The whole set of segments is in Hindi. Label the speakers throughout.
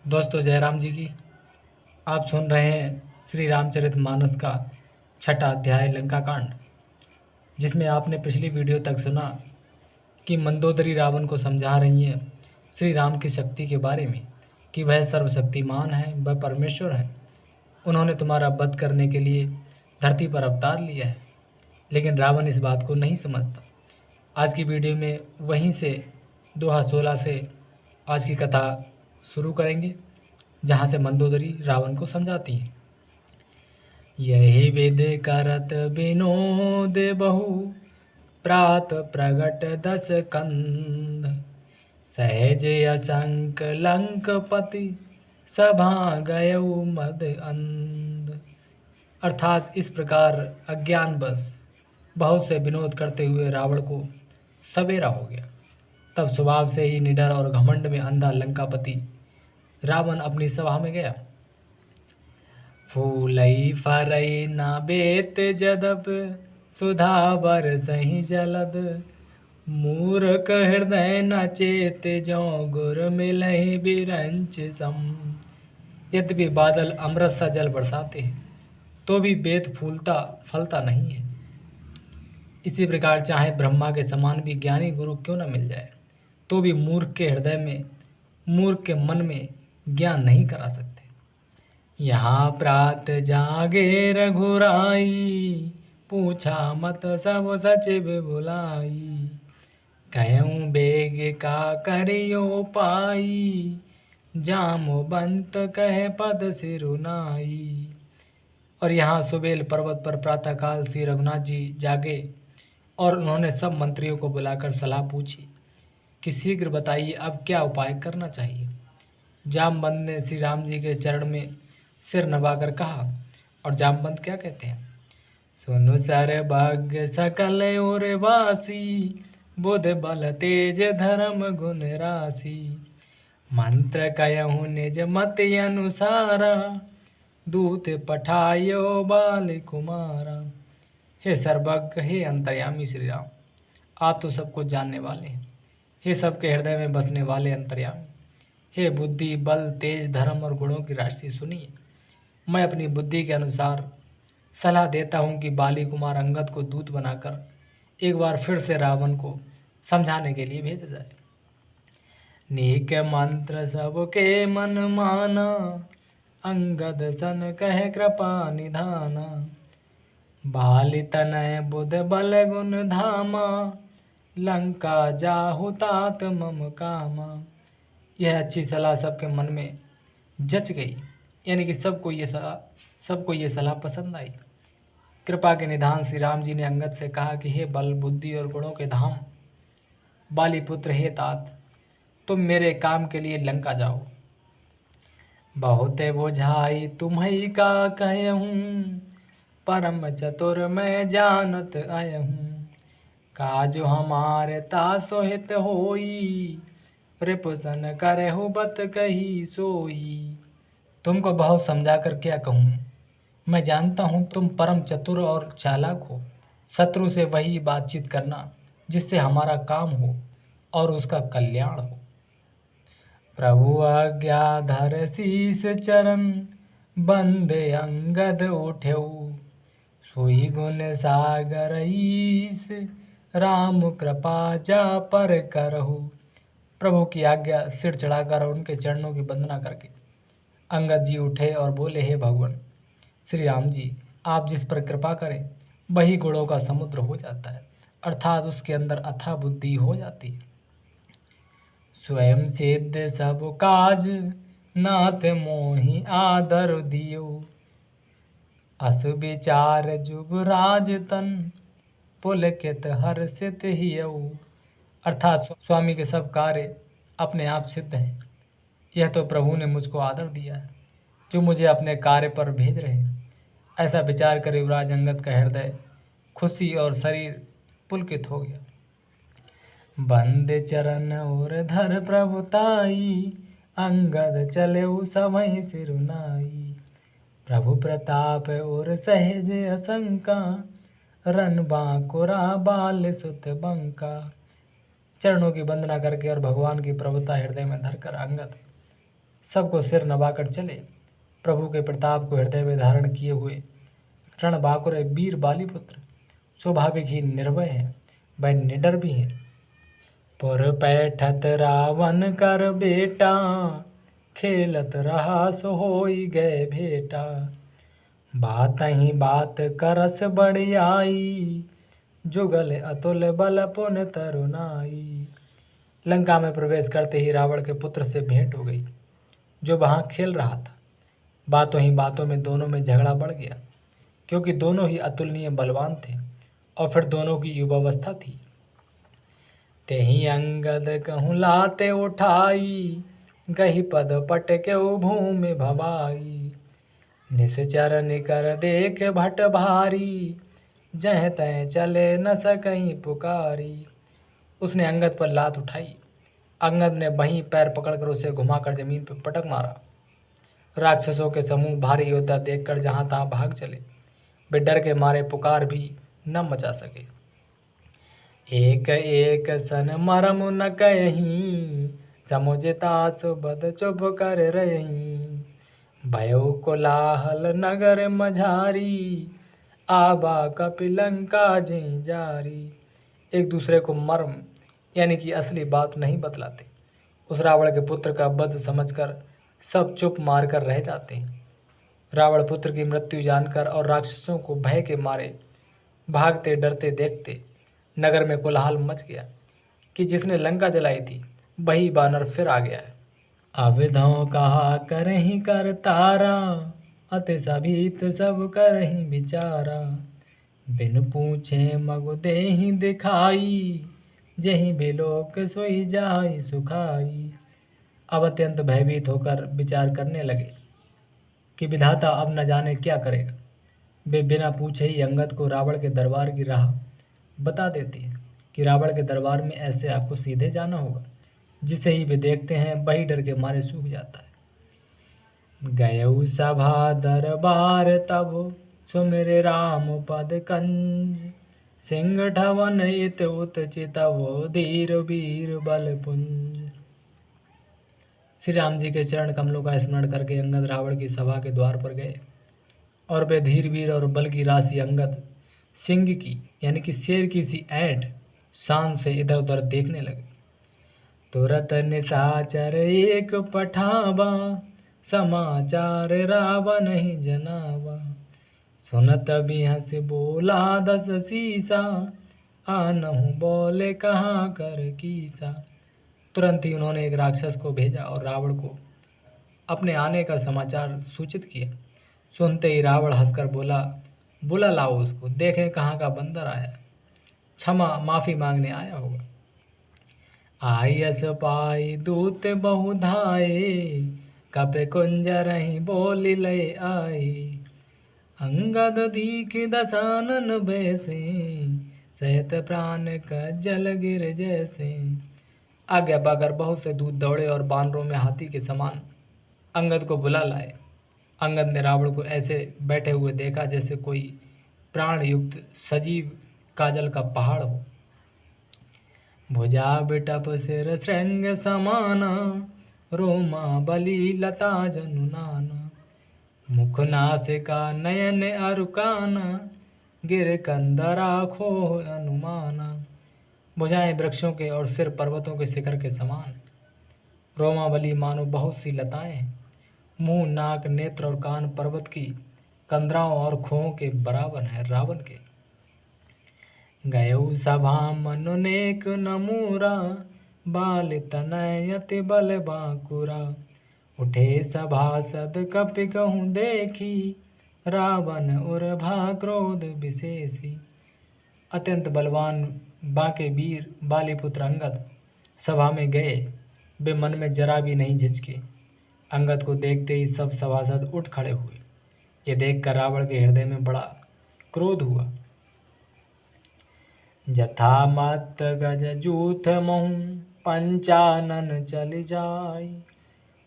Speaker 1: दोस्तों जयराम जी की आप सुन रहे हैं श्री रामचरितमानस का छठा अध्याय लंका कांड, जिसमें आपने पिछली वीडियो तक सुना कि मंदोदरी रावण को समझा रही हैं श्री राम की शक्ति के बारे में कि वह सर्वशक्तिमान है, वह परमेश्वर है। उन्होंने तुम्हारा वध करने के लिए धरती पर अवतार लिया है, लेकिन रावण इस बात को नहीं समझता। आज की वीडियो में वहीं से दोहा 16 से आज की कथा शुरू करेंगे, जहाँ से मंदोदरी रावण को समझाती है। यही विध करत विनोद बहु प्रात प्रगट दस कंद, सहज असंक लंकपति सभा गयऊ मद अंध। अर्थात इस प्रकार अज्ञानवश बहुत से विनोद करते हुए रावण को सवेरा हो गया। तब स्वभाव से ही निडर और घमंड में अंधा लंकापति रावण अपनी सभा में गया। फूलई फरई ना बेत जदप, सुधा बरसहि जलद, मूर्ख हृदय न चेत जो गुर मिलहि बिरंच सम। यद्यपि बादल अमृत सा जल बरसाते हैं तो भी बेत फूलता फलता नहीं है। इसी प्रकार चाहे ब्रह्मा के समान भी ज्ञानी गुरु क्यों न मिल जाए, तो भी मूर्ख के हृदय में, मूर्ख के मन में ज्ञान नहीं करा सकते। यहाँ प्रात जागे रघुराई, पूछा मत सब सचिव बुलाई, कहूँ बेग का करियो पाई, जामवंत कहे पद सिरुनाई। और यहाँ सुबेल पर्वत पर प्रातःकाल श्री रघुनाथ जी जागे और उन्होंने सब मंत्रियों को बुलाकर सलाह पूछी कि शीघ्र बताइए अब क्या उपाय करना चाहिए। जामवंत ने श्री राम जी के चरण में सिर नवाकर कहा, और जामवंत क्या कहते हैं? सुनु सर भाग्य सकल और वासी, बुध बल तेज धर्म गुण राशि, मंत्र कयहु निज मत अनुसारा, दूत पठायो बाल कुमारा। हे सर्वज्ञ, हे अंतर्यामी श्री राम, आप तो सबको जानने वाले हैं। हे सबके हृदय में बसने वाले अंतर्यामी, हे बुद्धि बल तेज धर्म और गुणों की राशि, सुनिए। मैं अपनी बुद्धि के अनुसार सलाह देता हूँ कि बाली कुमार अंगद को दूत बनाकर एक बार फिर से रावण को समझाने के लिए भेजा जाए। नीक मंत्र सबके मन माना, अंगद सन कह कृपा निधाना, बाली तनय बुध बल गुण धामा, लंका जाहु तात मम कामा। यह अच्छी सलाह सबके मन में जच गई, यानी कि सबको ये सलाह पसंद आई। कृपा के निधान श्री राम जी ने अंगद से कहा कि हे बल बुद्धि और गुणों के धाम बाली पुत्र, हे तात, तुम मेरे काम के लिए लंका जाओ। बहुत बोझाई तुम्ही का कहूँ, परम चतुर मैं जानत आयहूँ, काजु हमारे तासो हित होई, रिपुसन करहु बत कही सोई। तुमको बहुत समझा कर क्या कहूँ, मैं जानता हूँ तुम परम चतुर और चालाक हो। शत्रु से वही बातचीत करना जिससे हमारा काम हो और उसका कल्याण हो। प्रभु आज्ञाधर शीस चरण, बंदे अंगद उठेऊ, सोई गुण सागर ईस, राम कृपा जा पर करहु। प्रभु की आज्ञा सिर चढ़ाकर और उनके चरणों की वंदना करके अंगद जी उठे और बोले, हे भगवान श्री राम जी, आप जिस पर कृपा करें वही गुणों का समुद्र हो जाता है, अर्थात उसके अंदर अथाह बुद्धि हो जाती है। स्वयं सिद्ध सब काज, नाथ मोहि आदर दियो, अस विचार जुगराज तन, पुलकित हर्षित हियऊ। अर्थात स्वामी के सब कार्य अपने आप सिद्ध हैं। यह तो प्रभु ने मुझको आदर दिया है जो मुझे अपने कार्य पर भेज रहे हैं। ऐसा विचार कर युवराज अंगद का हृदय खुशी और शरीर पुलकित हो गया। बंद चरण और धर प्रभुताई, अंगद चले समय सिरुनाई, प्रभु प्रताप और सहज असंका, रन बांकुरा बाल सुत बंका। चरणों की वंदना करके और भगवान की प्रभुता हृदय में धरकर अंगद सबको सिर नवाकर चले। प्रभु के प्रताप को हृदय में धारण किए हुए रणबांकुर वीर बालीपुत्र स्वाभाविक ही निर्भय हैं, वह निडर भी हैं। पुर पैठत रावण कर बेटा, खेलत रहा सो होई गए भेटा। बात ही बात करस बड़ियाई, जुगल अतुल बल पुन तरुनाई। लंका में प्रवेश करते ही रावण के पुत्र से भेंट हो गई, जो वहां खेल रहा था। बातों ही बातों में दोनों में झगड़ा बढ़ गया, क्योंकि दोनों ही अतुलनीय बलवान थे और फिर दोनों की युवावस्था थी। तेहि अंगद कहूँ लाते उठाई, गही पद पट के भूमि भवाई। निश्चर निकर देख भट भारी, जह तय चले न सकहीं पुकारी। उसने अंगद पर लात उठाई। अंगद ने वहीं पैर पकड़कर उसे घुमाकर जमीन पर पटक मारा। राक्षसों के समूह भारी योद्धा देखकर जहां तहां भाग चले। वे डर के मारे पुकार भी न मचा सके। एक एक सन मरम न कहीं, समुझता सुबद चुप कर रही। भयो कोलाहल नगर मझारी, आबा कपिलंका जी जारी। एक दूसरे को मर्म यानी कि असली बात नहीं बतलाते। उस रावण के पुत्र का वध समझकर सब चुप मारकर रह जाते हैं। रावण पुत्र की मृत्यु जानकर और राक्षसों को भय के मारे भागते डरते देखते नगर में कोलाहल मच गया कि जिसने लंका जलाई थी वही बानर फिर आ गया है। अविधों कहा करहीं कर तारा, अति सभीत सब करहीं विचारा। बिन पूछे मगु देहि दिखाई, जहीं बिलोक सोई जाई सुखाई। अब अत्यंत भयभीत होकर विचार करने लगे कि विधाता अब न जाने क्या करेगा। वे बिना पूछे ही अंगद को रावण के दरबार की राह बता देती है कि रावण के दरबार में ऐसे आपको सीधे जाना होगा। जिसे ही वे देखते हैं वही डर के मारे सूख जाता है। गयऊ सभा दरबार तब, सुमिर राम पद कंज। सिंह ठवन इत उत चितवो, धीर वीर बल पुंज। श्री राम जी के चरण कमलों का स्मरण करके अंगद रावण की सभा के द्वार पर गए और वे धीर वीर और बल की राशि अंगद सिंह की यानी कि शेर की सी ऐंठ शान से इधर उधर देखने लगे। तुरत निशाचर एक पठावा, समाचार रावण ही जनावा। सुनत बिहस बोला दस सीसा, आनहु बोले कहाँ कर कीसा। तुरंत ही उन्होंने एक राक्षस को भेजा और रावण को अपने आने का समाचार सूचित किया। सुनते ही रावण हंसकर बोला, बुला लाओ उसको, देखें कहाँ का बंदर आया, क्षमा माफी मांगने आया होगा। आयस पाई दूत बहुधाए, कपे कुंजर ही बोली ले आई। अंगद दीख दसानन बैसे, सहत प्राण का जल गिर जैसे। आज्ञा पाकर बहुत से दूत दौड़े और बानरों में हाथी के समान अंगद को बुला लाए। अंगद ने रावण को ऐसे बैठे हुए देखा जैसे कोई प्राण युक्त सजीव काजल का पहाड़ हो। भुजा बिटप सिर श्रृंग समाना, रोमा बलि लता जनुनाना। मुख नासिका नयन अरुकाना, गिर कंदरा खो अनुमाना। भुजाएं वृक्षों के और सिर पर्वतों के शिखर के समान। रोमावली मानो बहुत सी लताएं। मुंह नाक नेत्र और कान पर्वत की कंदराओं और खोहों के बराबर है रावण के। गयऊ सभा मनु नेक नमूरा, बाल तनयति बल बांकुरा। उठे सभासद कपि कहूँ देखी, रावण उर्भा क्रोध विशेषी। अत्यंत बलवान बांके वीर बालीपुत्र अंगद सभा में गए। वे मन में जरा भी नहीं झिझके। अंगद को देखते ही सब सभासद उठ खड़े हुए। ये देखकर रावण के हृदय में बड़ा क्रोध हुआ। जथा मत गज जूथ महु, पंचानन चल जाय।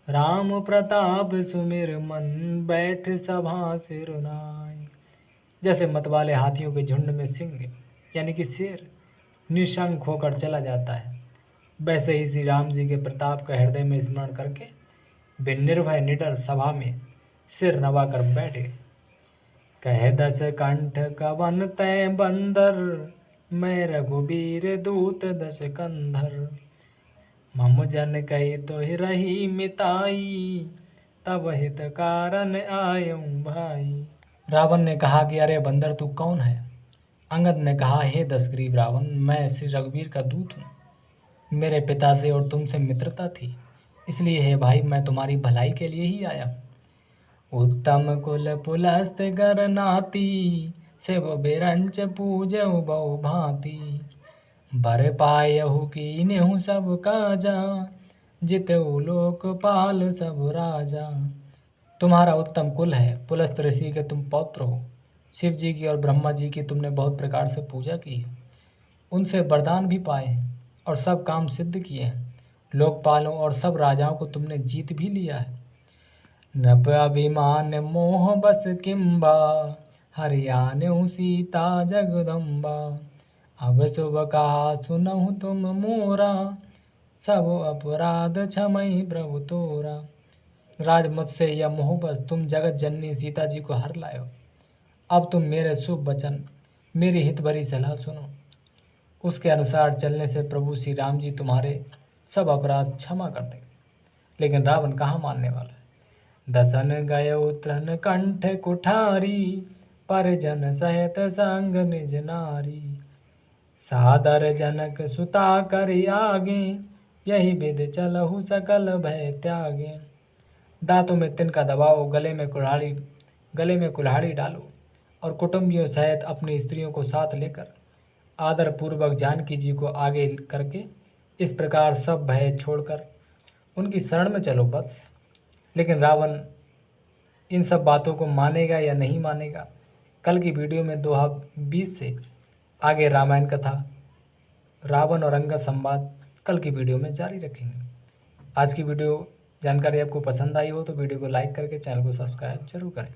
Speaker 1: राम प्रताप सुमिर मन, बैठ सभा सिरुनाय। जैसे मतवाले हाथियों के झुंड में सिंह यानी कि शेर निशंक होकर चला जाता है, वैसे ही श्री राम जी के प्रताप का हृदय में स्मरण करके वे निर्भय निडर सभा में सिर नवा कर बैठे। कह दस कंठ कवन तय बंदर, मैं रघुबीर दूत दस कंधर। मम जन कही तो रही मिताई, तब हित कारण आयऊं भाई। रावण ने कहा कि अरे बंदर तू कौन है? अंगद ने कहा, हे दशग्रीव रावण, मैं श्री रघुवीर का दूत हूँ। मेरे पिता से और तुमसे मित्रता थी, इसलिए हे भाई मैं तुम्हारी भलाई के लिए ही आया हूँ। उत्तम कुल पुलस्त गर नाती, शिव बिरंच पूजहु बहु भांति। बर पायहु कीन्हु सब काजा, जितहु लोकपाल सब राजा। तुम्हारा उत्तम कुल है, पुलस्त ऋषि के तुम पौत्र हो। शिव जी की और ब्रह्मा जी की तुमने बहुत प्रकार से पूजा की है, उनसे वरदान भी पाए हैं और सब काम सिद्ध किए हैं। लोकपालों और सब राजाओं को तुमने जीत भी लिया है। नभ अभिमान मोह बस किम्बा, हरियाणु सीता जगदम्बा। अब शुभ कहा सुनहु तुम मोरा, सब अपराध क्षमहि प्रभु तोरा। राज मुझसे या मोह बस तुम जगत जननी सीता जी को हर लाए हो। अब तुम मेरे शुभ वचन, मेरी हित भरी सलाह सुनो। उसके अनुसार चलने से प्रभु श्री राम जी तुम्हारे सब अपराध क्षमा कर देंगे। लेकिन रावण कहाँ मानने वाला है। दसन गयो तृण कंठ कुठारी, परिजन सहित संग निज नारी। सादर जनक सुता करि आगे, यही विधि चलहु सकल भय त्यागे। दांतों में तिनका दबाओ, गले में कुल्हाड़ी डालो और कुटुंबियों सहित अपनी स्त्रियों को साथ लेकर आदर पूर्वक जानकी जी को आगे करके इस प्रकार सब भय छोड़कर उनकी शरण में चलो बस। लेकिन रावण इन सब बातों को मानेगा या नहीं मानेगा, कल की वीडियो में दोहा 20 से आगे रामायण कथा, रावण और अंगद संवाद कल की वीडियो में जारी रखेंगे। आज की वीडियो जानकारी आपको पसंद आई हो तो वीडियो को लाइक करके चैनल को सब्सक्राइब जरूर करें।